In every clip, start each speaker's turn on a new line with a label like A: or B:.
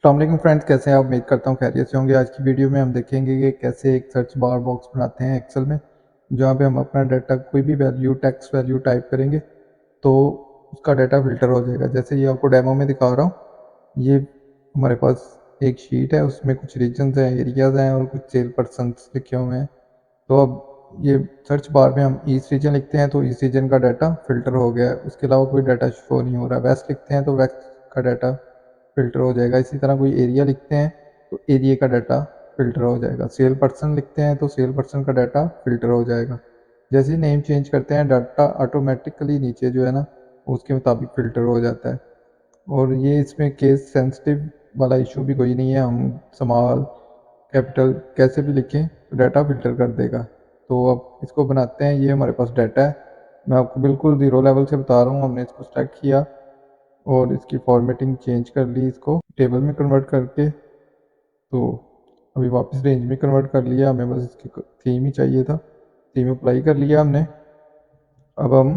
A: अस्सलाम फ्रेंड्स, कैसे हैं आप? उम्मीद करता हूँ खैरियत से होंगे। आज की वीडियो में हम देखेंगे कि कैसे एक सर्च बार बॉक्स बनाते हैं एक्सेल में, जहाँ पे हम अपना डाटा कोई भी वैल्यू टेक्स्ट वैल्यू टाइप करेंगे तो उसका डाटा फिल्टर हो जाएगा। जैसे ये आपको डेमो में दिखा रहा हूँ। ये हमारे पास एक शीट है, उसमें कुछ रीजन्स हैं, एरियाज़ हैं और कुछ सेल पर्सनस लिखे हुए हैं। तो अब ये सर्च बार में हम ईस्ट रीजन लिखते हैं तो ईस्ट रीजन का डाटा फिल्टर हो गया है। उसके अलावा कोई डाटा शो नहीं हो रहा। वेस्ट लिखते हैं तो वेस्ट का डाटा फिल्टर हो जाएगा। इसी तरह कोई एरिया लिखते हैं तो एरिया का डाटा फिल्टर हो जाएगा। सेल पर्सन लिखते हैं तो सेल पर्सन का डाटा फिल्टर हो जाएगा। जैसे ही नेम चेंज करते हैं डाटा ऑटोमेटिकली नीचे जो है ना उसके मुताबिक फिल्टर हो जाता है। और ये इसमें केस सेंसिटिव वाला इशू भी कोई नहीं है। हम स्मॉल कैपिटल कैसे भी लिखें तो डाटा फिल्टर कर देगा। तो अब इसको बनाते हैं। ये हमारे पास डाटा है, मैं आपको बिल्कुल ज़ीरो लेवल से बता रहा हूँ। हमने इसको सेलेक्ट किया और इसकी फॉर्मेटिंग चेंज कर ली, इसको टेबल में कन्वर्ट करके। तो अभी वापस रेंज में कन्वर्ट कर लिया। हमें बस इसकी थीम ही चाहिए था, थीम अप्लाई कर लिया हमने। अब हम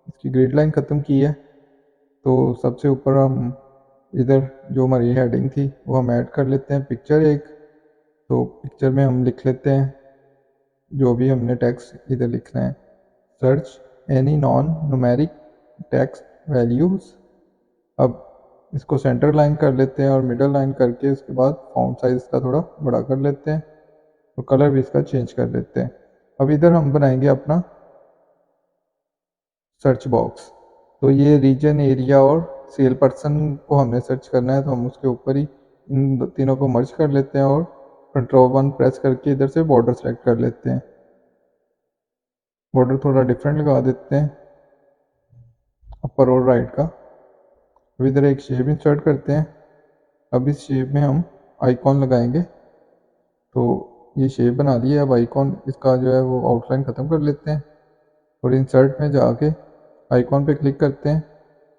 A: इसकी ग्रिड लाइन ख़त्म की है तो सबसे ऊपर हम इधर जो हमारी हेडिंग थी वो हम ऐड कर लेते हैं, पिक्चर एक। तो पिक्चर में हम लिख लेते हैं जो भी हमने टेक्स्ट इधर लिखना है, search any non numeric text values. अब इसको सेंटर लाइन कर लेते हैं और मिडल लाइन करके उसके बाद फॉन्ट साइज इसका थोड़ा बड़ा कर लेते हैं और कलर भी इसका चेंज कर लेते हैं। अब इधर हम बनाएंगे अपना सर्च बॉक्स। तो ये रीजन, एरिया और सेल पर्सन को हमने सर्च करना है, तो हम उसके ऊपर ही इन तीनों को मर्ज कर लेते हैं और Ctrl+1 प्रेस करके इधर से बॉर्डर सेलेक्ट कर लेते हैं। बॉर्डर थोड़ा डिफरेंट लगा देते हैं अपर और राइट का। अब इधर एक शेप इंसर्ट करते हैं। अब इस शेप में हम आइकॉन लगाएंगे। तो ये शेप बना लिया। अब आइकॉन इसका जो है वो आउटलाइन ख़त्म कर लेते हैं और इंसर्ट में जाके आइकॉन पे क्लिक करते हैं।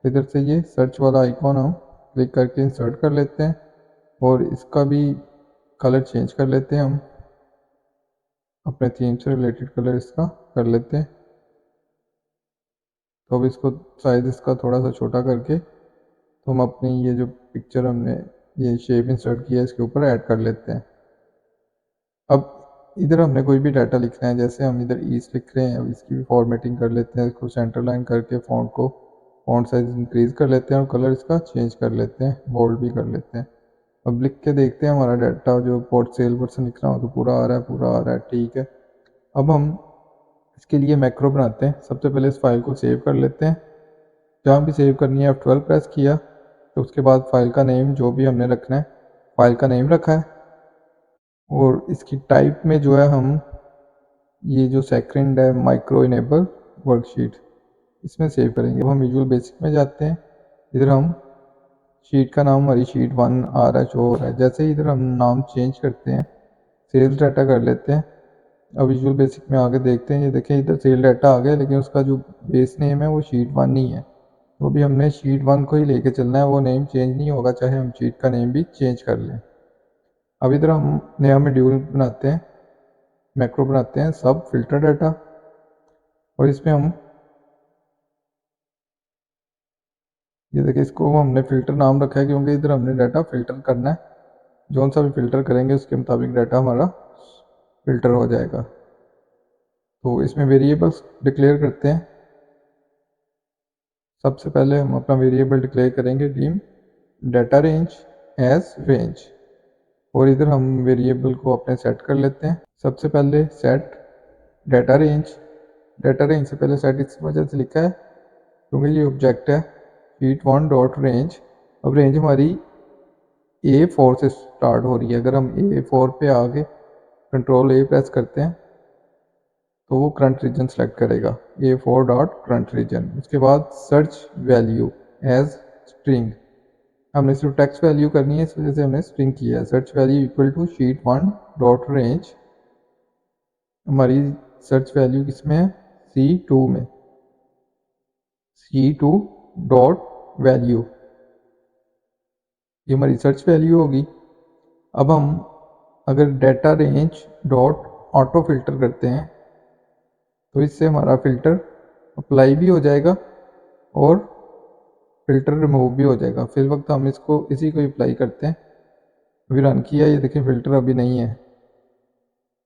A: इधर से ये सर्च वाला आइकॉन हम क्लिक करके इंसर्ट कर लेते हैं और इसका भी कलर चेंज कर लेते हैं। हम अपने थीम से रिलेटेड कलर इसका कर लेते हैं। तो अब इसको साइज़ इसका थोड़ा सा छोटा करके तो हम अपनी ये जो पिक्चर हमने ये शेप इंसर्ट किया है इसके ऊपर ऐड कर लेते हैं। अब इधर हमने कोई भी डाटा लिखना है, जैसे हम इधर ईस्ट लिख रहे हैं। अब इसकी भी फॉर्मेटिंग कर लेते हैं। इसको सेंटर लाइन करके फॉन्ट साइज इंक्रीज़ कर लेते हैं और कलर इसका चेंज कर लेते हैं, बोल्ड भी कर लेते हैं। अब लिख के देखते हैं हमारा डाटा जो पोर्ट सेल पर्सन लिखना हो तो पूरा आ रहा है, पूरा आ रहा है, ठीक है। अब हम इसके लिए मैक्रो बनाते हैं। सबसे पहले इस फाइल को सेव कर लेते हैं। जहाँ भी सेव करनी है F12 प्रेस किया तो उसके बाद फाइल का नेम जो भी हमने रखना है फाइल का नेम रखा है। और इसकी टाइप में जो है हम ये जो सेकंड है माइक्रो इनेबल वर्कशीट, इसमें सेव करेंगे। अब हम विजुअल बेसिक में जाते हैं। इधर हम शीट का नाम हमारी शीट 1 आ रहा है, शो हो रहा है। जैसे ही इधर हम नाम चेंज करते हैं, सेल्स डाटा कर लेते हैं। अब विजुअल बेसिक में आगे देखते हैं, ये देखें इधर सेल डाटा आ गया, लेकिन उसका जो बेस नेम है वो शीट 1 नहीं है। तो भी हमने शीट 1 को ही लेके चलना है, वो नेम चेंज नहीं होगा चाहे हम शीट का नेम भी चेंज कर लें। अब इधर हम नया मॉड्यूल बनाते हैं, मैक्रो बनाते हैं, सब फिल्टर डाटा। और इसमें हम ये देखिए इसको हमने फ़िल्टर नाम रखा है क्योंकि इधर हमने डाटा फ़िल्टर करना है। जौन सा भी फ़िल्टर करेंगे उसके मुताबिक डाटा हमारा फ़िल्टर हो जाएगा। तो इसमें वेरिएबल्स डिक्लेयर करते हैं। सबसे पहले हम अपना वेरिएबल डिक्लेयर करेंगे dim data range as range. और इधर हम वेरिएबल को अपने सेट कर लेते हैं। सबसे पहले set data range. Data range से पहले सेट इस वजह से लिखा है क्योंकि ये ऑब्जेक्ट है शीट 1 डॉट रेंज। अब रेंज हमारी A4 से स्टार्ट हो रही है। अगर हम A4 पे आगे Ctrl+A प्रेस करते हैं तो वो करंट रीजन सेलेक्ट करेगा, A4 डॉट करंट रीजन। उसके बाद सर्च वैल्यू एज स्ट्रिंग। हमने सिर्फ टेक्स्ट वैल्यू करनी है, इस वजह से हमने स्ट्रिंग किया है। Search value equal to sheet 1 dot range. हमारी सर्च वैल्यू किसमें है? C2 में, C2 डॉट वैल्यू, ये हमारी सर्च वैल्यू होगी। अब हम अगर data range dot auto filter करते हैं तो इससे हमारा फ़िल्टर अप्लाई भी हो जाएगा और फ़िल्टर रिमूव भी हो जाएगा। फिर वक्त हम इसको इसी को अप्लाई करते हैं। अभी रन किया, ये देखिए फ़िल्टर अभी नहीं है,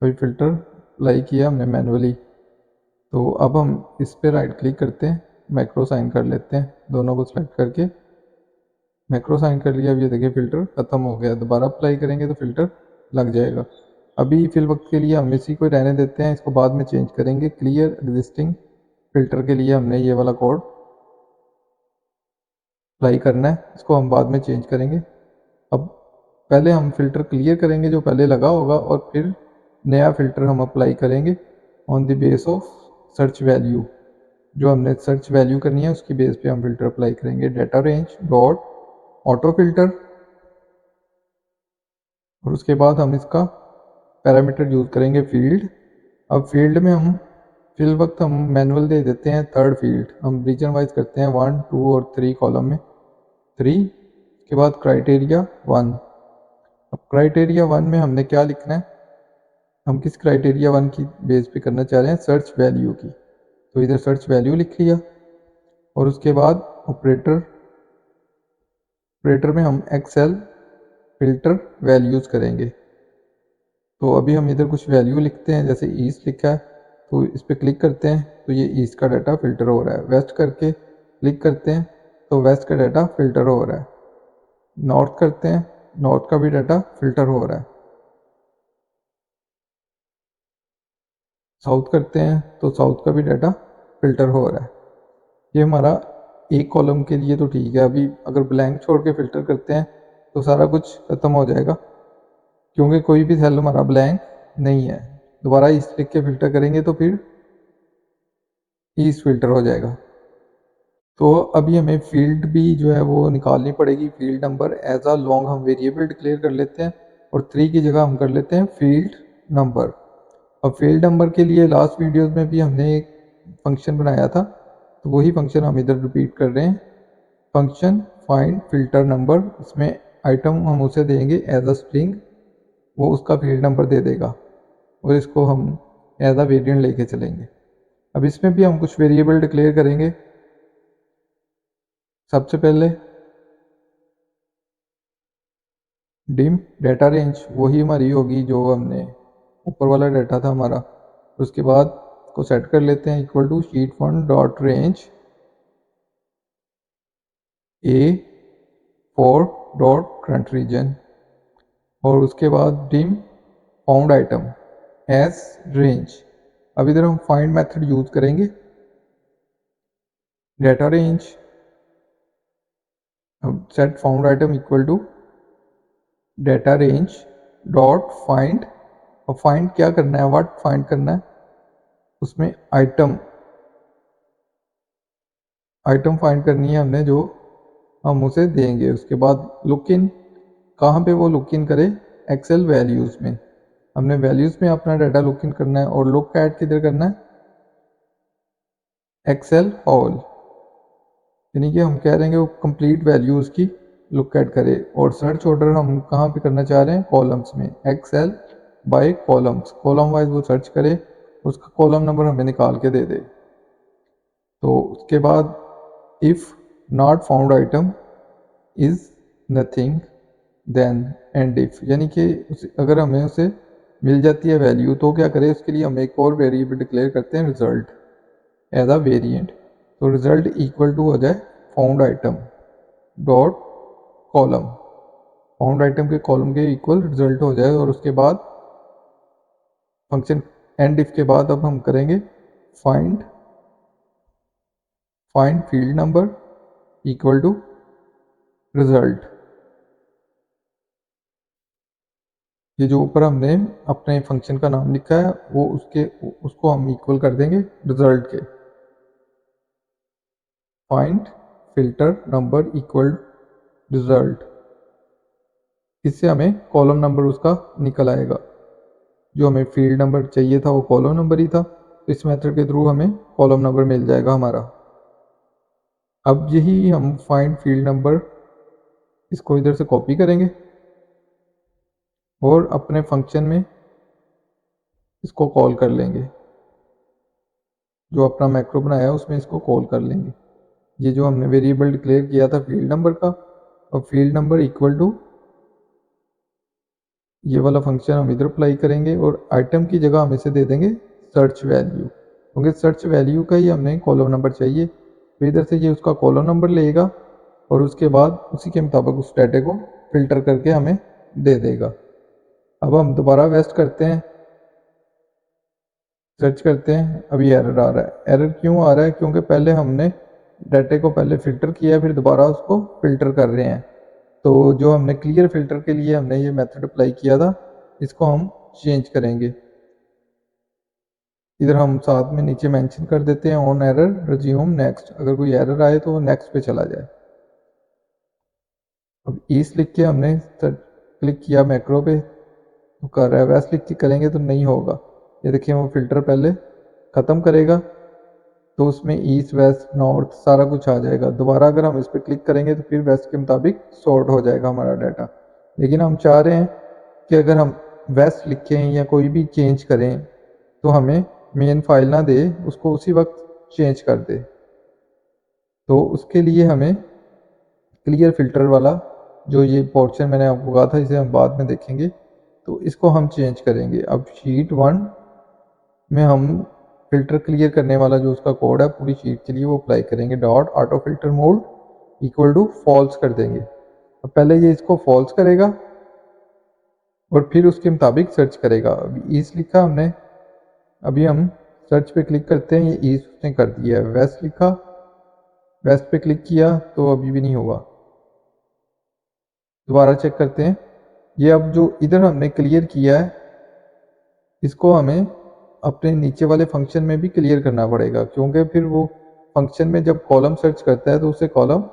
A: अभी फ़िल्टर अप्लाई किया हमने मैनुअली। तो अब हम इस पर राइट क्लिक करते हैं, मैक्रो साइन कर लेते हैं, दोनों को सिलेक्ट करके मैक्रो साइन कर लिया। अब ये देखिए फ़िल्टर ख़त्म हो गया, दोबारा अप्लाई करेंगे तो फ़िल्टर लग जाएगा। अभी फिल वक्त के लिए हम इसी को रहने देते हैं, इसको बाद में चेंज करेंगे। क्लियर एग्जिस्टिंग फ़िल्टर के लिए हमने ये वाला कोड अप्लाई करना है, इसको हम बाद में चेंज करेंगे। अब पहले हम फ़िल्टर क्लियर करेंगे जो पहले लगा होगा, और फिर नया फ़िल्टर हम अप्लाई करेंगे on the base of search value. जो हमने सर्च वैल्यू करनी है उसकी बेस पे हम फ़िल्टर अप्लाई करेंगे। Data range dot auto filter, और उसके बाद हम इसका पैरामीटर यूज़ करेंगे फील्ड। अब फील्ड में हम फिल वक्त हम मैनुअल दे देते हैं थर्ड फील्ड, हम रीजन वाइज करते हैं 1, 2 और 3 कॉलम में 3। उसके बाद क्राइटेरिया 1। अब क्राइटेरिया 1 में हमने क्या लिखना है, हम किस क्राइटेरिया 1 की बेस पे करना चाह रहे हैं, सर्च वैल्यू की। तो इधर सर्च वैल्यू लिख लिया, और उसके बाद ऑपरेटर में हम एक्सेल फिल्टर वैल्यूज़ करेंगे। तो अभी हम इधर कुछ वैल्यू लिखते हैं, जैसे ईस्ट लिखा है तो इस पर क्लिक करते हैं तो ये ईस्ट का डाटा फिल्टर हो रहा है। वेस्ट करके क्लिक करते हैं तो वेस्ट का डाटा फिल्टर हो रहा है। नॉर्थ करते हैं, नॉर्थ का भी डाटा फिल्टर हो रहा है। साउथ करते हैं तो साउथ का भी डाटा फिल्टर हो रहा है। ये हमारा एक कॉलम के लिए तो ठीक है। अभी अगर ब्लैंक छोड़ के फिल्टर करते हैं तो सारा कुछ खत्म हो जाएगा, क्योंकि कोई भी सेल हमारा ब्लैंक नहीं है। दोबारा ईस्ट लिख के फिल्टर करेंगे तो फिर ईस्ट फिल्टर हो जाएगा। तो अभी हमें फील्ड भी जो है वो निकालनी पड़ेगी। Field number as a long हम वेरिएबल डिक्लेयर कर लेते हैं, और 3 की जगह हम कर लेते हैं फील्ड नंबर। अब फील्ड नंबर के लिए लास्ट वीडियोस में भी हमने एक फंक्शन बनाया था, तो वही फंक्शन हम इधर रिपीट कर रहे हैं। फंक्शन फाइंड फिल्टर नंबर, इसमें आइटम हम उसे देंगे एज अ स्ट्रिंग, वो उसका फील्ड नंबर दे देगा, और इसको हम एज अ वेरिएंट लेके चलेंगे। अब इसमें भी हम कुछ वेरिएबल डिक्लेयर करेंगे। सबसे पहले डिम डाटा रेंज वही हमारी होगी जो हमने ऊपर वाला डाटा था हमारा। उसके बाद को सेट कर लेते हैं equal to sheet one dot range A four dot current region, और उसके बाद dim found item as range. अब इधर हम फाइंड मेथड यूज करेंगे। डाटा रेंज अब set found item equal to data range dot find. और फाइंड क्या करना है, व्हाट फाइंड करना है, उसमें आइटम आइटम फाइंड करनी है हमने, जो हम उसे देंगे। उसके बाद लुक इन, कहाँ पे वो लुक इन करे, एक्सेल वैल्यूज़ में। हमने वैल्यूज़ में अपना डाटा लुक इन करना है, और लुक ऐट किधर करना है, एक्सेल ऑल। यानी कि हम कह रहे हैं वो कंप्लीट वैल्यूज़ की लुक ऐट करे। और सर्च ऑर्डर हम कहाँ पे करना चाह रहे हैं, कॉलम्स में, excel by columns, column wise वो सर्च करे, उसका कॉलम नंबर हमें निकाल के दे दे। तो उसके बाद if not found item is nothing then end if, यानी कि अगर हमें उसे मिल जाती है वैल्यू तो क्या करें, उसके लिए हम एक और वेरिएबल डिक्लेयर करते हैं रिजल्ट एज अ वेरिएंट। तो रिजल्ट इक्वल टू हो जाए found item dot column, found item के कॉलम के इक्वल रिजल्ट हो जाए। और उसके बाद फंक्शन एंड इफ के बाद अब हम करेंगे find find field number equal to result. ये जो ऊपर हमने अपने फंक्शन का नाम लिखा है वो उसको हम इक्वल कर देंगे रिजल्ट के। Find filter number equal result, इससे हमें कॉलम नंबर उसका निकल आएगा। जो हमें फील्ड नंबर चाहिए था वो कॉलम नंबर ही था, तो इस मेथड के थ्रू हमें कॉलम नंबर मिल जाएगा हमारा। अब यही हम फाइंड फील्ड नंबर इसको इधर से कॉपी करेंगे, और अपने फंक्शन में इसको कॉल कर लेंगे। जो अपना मैक्रो बनाया है उसमें इसको कॉल कर लेंगे। ये जो हमने वेरिएबल डिक्लेयर किया था फील्ड नंबर का, और फील्ड नंबर इक्वल टू ये वाला फंक्शन हम इधर अप्लाई करेंगे और आइटम की जगह हम इसे दे देंगे सर्च वैल्यू, क्योंकि सर्च वैल्यू का ही हमें कॉलम नंबर चाहिए। तो इधर से ये उसका कॉलम नंबर लेगा और उसके बाद उसी के मुताबिक उस डाटे को फिल्टर करके हमें दे देगा। अब हम दोबारा वेस्ट करते हैं, सर्च करते हैं, अभी एरर आ रहा है। एरर क्यों आ रहा है? क्योंकि पहले हमने डाटे को पहले फ़िल्टर किया, फिर दोबारा उसको फ़िल्टर कर रहे हैं। तो जो हमने क्लियर फ़िल्टर के लिए हमने ये मेथड अप्लाई किया था, इसको हम चेंज करेंगे। इधर हम साथ में नीचे मेंशन कर देते हैं ऑन एरर रिज्यूम नेक्स्ट, अगर कोई एरर आए तो वो नेक्स्ट पे चला जाए। अब ईस्ट लिख के हमने क्लिक किया मैक्रो पे तो कर रहा है, वेस्ट लिख के करेंगे तो नहीं होगा। ये देखिए वो फ़िल्टर पहले ख़त्म करेगा तो उसमें ईस्ट वेस्ट नॉर्थ सारा कुछ आ जाएगा। दोबारा अगर हम इस पर क्लिक करेंगे तो फिर वेस्ट के मुताबिक सॉर्ट हो जाएगा हमारा डाटा। लेकिन हम चाह रहे हैं कि अगर हम वेस्ट लिखें या कोई भी चेंज करें तो हमें मेन फाइल ना दे, उसको उसी वक्त चेंज कर दे। तो उसके लिए हमें क्लियर फ़िल्टर वाला जो ये पोर्शन मैंने आपको कहा था, इसे हम बाद में देखेंगे, तो इसको हम चेंज करेंगे। अब शीट 1 में हम फ़िल्टर क्लियर करने वाला जो उसका कोड है पूरी शीट के लिए वो अप्लाई करेंगे। Dot auto filter mode equal to false कर देंगे। अब पहले ये इसको फॉल्स करेगा और फिर उसके मुताबिक सर्च करेगा। अभी ईस्ट लिखा हमने, अभी हम सर्च पे क्लिक करते हैं, ये ईस्ट उसने कर दिया है। वेस्ट लिखा, वेस्ट पे क्लिक किया तो अभी भी नहीं हुआ। दोबारा चेक करते हैं। ये अब जो इधर हमने क्लियर किया है इसको हमें अपने नीचे वाले फंक्शन में भी क्लियर करना पड़ेगा, क्योंकि फिर वो फंक्शन में जब कॉलम सर्च करता है तो उसे कॉलम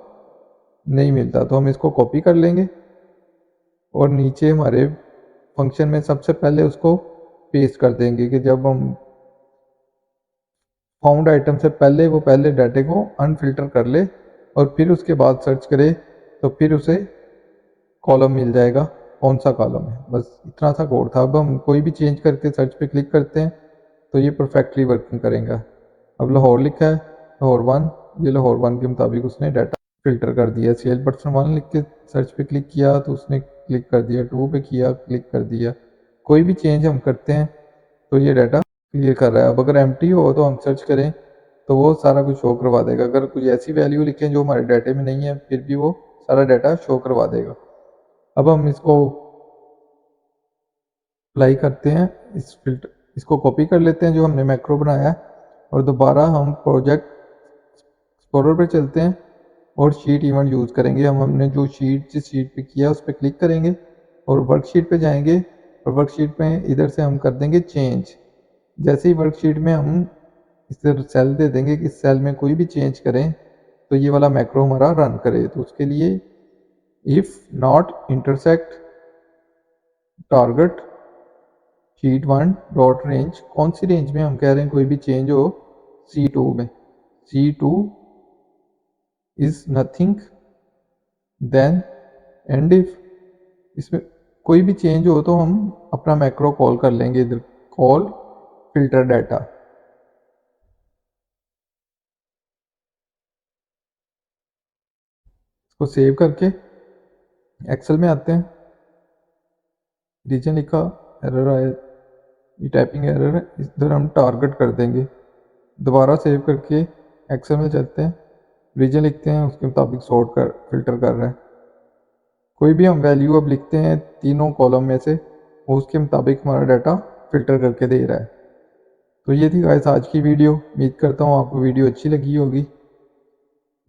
A: नहीं मिलता। तो हम इसको कॉपी कर लेंगे और नीचे हमारे फंक्शन में सबसे पहले उसको पेस्ट कर देंगे कि जब हम फाउंड आइटम से पहले वो पहले डाटे को अनफिल्टर कर ले और फिर उसके बाद सर्च करे तो फिर उसे कॉलम मिल जाएगा, कौन सा कॉलम है। बस इतना सा कोड था। अब हम कोई भी चेंज करके सर्च पे क्लिक करते हैं तो ये परफेक्टली वर्किंग करेगा। अब लाहौर लिखा है, लाहौर 1, ये लाहौर 1 के मुताबिक उसने डाटा फिल्टर कर दिया। सेल पर्सन 1 लिख के सर्च पे क्लिक किया तो उसने क्लिक कर दिया, 2 पे किया क्लिक कर दिया। कोई भी चेंज हम करते हैं तो ये डाटा क्लियर कर रहा है। अब अगर एम्प्टी हो तो हम सर्च करें तो वो सारा कुछ शो करवा देगा। अगर कुछ ऐसी वैल्यू लिखें जो हमारे डाटे में नहीं है फिर भी वो सारा डाटा शो करवा देगा। अब हम इसको अप्लाई करते हैं, इस फिल्टर इसको कॉपी कर लेते हैं जो हमने मैक्रो बनाया है और दोबारा हम प्रोजेक्ट एक्सप्लोरर पे चलते हैं और शीट इवेंट यूज़ करेंगे। हमने जो शीट जिस शीट पे किया उस पर क्लिक करेंगे और वर्कशीट पे जाएंगे और वर्कशीट में इधर से हम कर देंगे चेंज। जैसे ही वर्कशीट में हम इस तरह सेल दे देंगे कि इस सेल में कोई भी चेंज करें तो ये वाला मैक्रो हमारा रन करे। तो उसके लिए if not intersect target sheet 1 dot range, कौन सी रेंज में हम कह रहे हैं कोई भी चेंज हो, C2 में, C2 is nothing then end if, इसमें कोई भी चेंज हो तो हम अपना मैक्रो कॉल कर लेंगे इधर, कॉल फिल्टर डाटा। इसको सेव करके एक्सेल में आते हैं, रीजन लिखा, एरर आया, ये टाइपिंग एरर है, इधर हम टारगेट कर देंगे। दोबारा सेव करके एक्सेल में चलते हैं, रीजन लिखते हैं, उसके मुताबिक सॉर्ट कर फिल्टर कर रहा है। कोई भी हम वैल्यू अब लिखते हैं तीनों कॉलम में से, वो उसके मुताबिक हमारा डाटा फिल्टर करके दे रहा है। तो ये थी गाइस आज की वीडियो। उम्मीद करता हूँ आपको वीडियो अच्छी लगी होगी।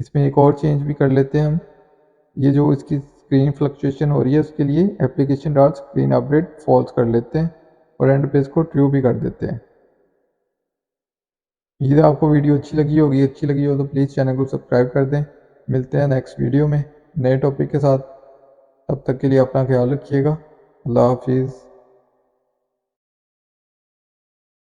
A: इसमें एक और चेंज भी कर लेते हैं हम, ये जो इसकी स्क्रीन फ्लक्चुएशन हो रही है उसके लिए application dot screen update false कर लेते हैं और एंड पे इसको ट्रू भी कर देते हैं। ये आपको वीडियो अच्छी लगी हो तो प्लीज़ चैनल को सब्सक्राइब कर दें। मिलते हैं नेक्स्ट वीडियो में नए टॉपिक के साथ। तब तक के लिए अपना ख्याल रखिएगा। अल्लाह हाफिज़।